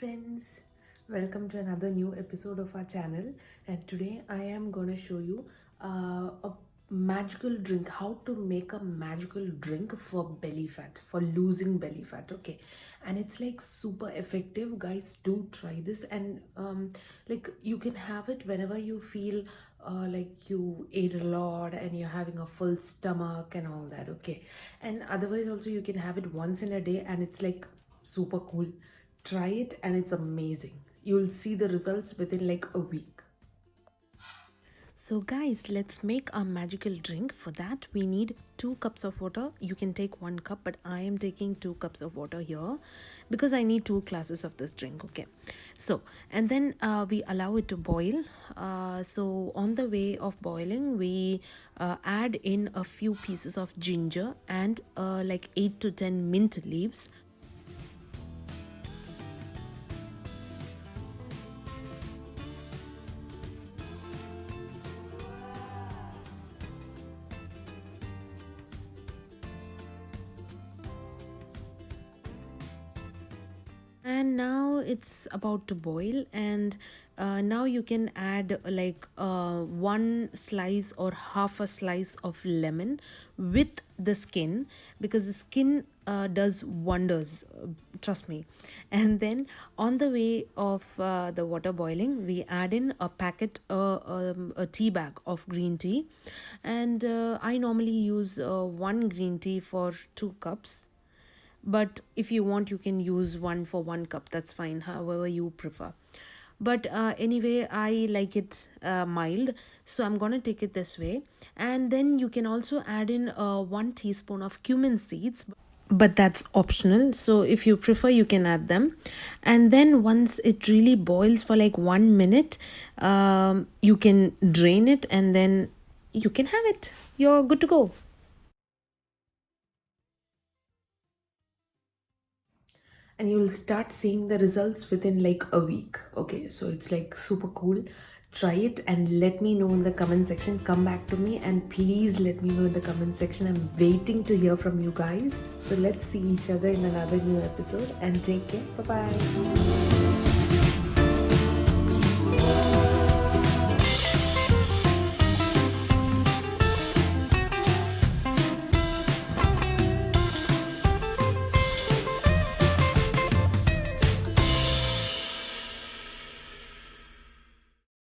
friends, welcome to another new episode of our channel. And today I am gonna show you a magical drink, how to make a magical drink for belly fat, for losing belly fat. Okay, and it's like super effective, guys. Do try this. And like you can have it whenever you feel like you ate a lot and you're having a full stomach and all that. Okay, and otherwise also you can have it once in a day, and it's like super cool. Try it and it's amazing. You'll see the results within like a week. So guys, let's make a magical drink. For that we need 2 cups of water. You can take 1 cup, but I am taking 2 cups of water here because I need 2 glasses of this drink. Okay, so and then we allow it to boil. So on the way of boiling, we add in a few pieces of ginger and like 8 to 10 mint leaves. And now it's about to boil, and now you can add like 1 slice or half a slice of lemon with the skin, because the skin does wonders, trust me. And then on the way of the water boiling, we add in a packet, a tea bag of green tea. And I normally use 1 green tea for 2 cups, but if you want you can use 1 for 1 cup, that's fine, however you prefer. But anyway, I like it mild, so I'm gonna take it this way. And then you can also add in 1 teaspoon of cumin seeds, but that's optional, so if you prefer you can add them. And then once it really boils for like 1 minute, you can drain it, and then you can have it. You're good to go. And you'll start seeing the results within like a week. Okay, so it's like super cool. Try it and let me know in the comment section. Come back to me and please let me know in the comment section. I'm waiting to hear from you guys. So let's see each other in another new episode, and take care. Bye bye.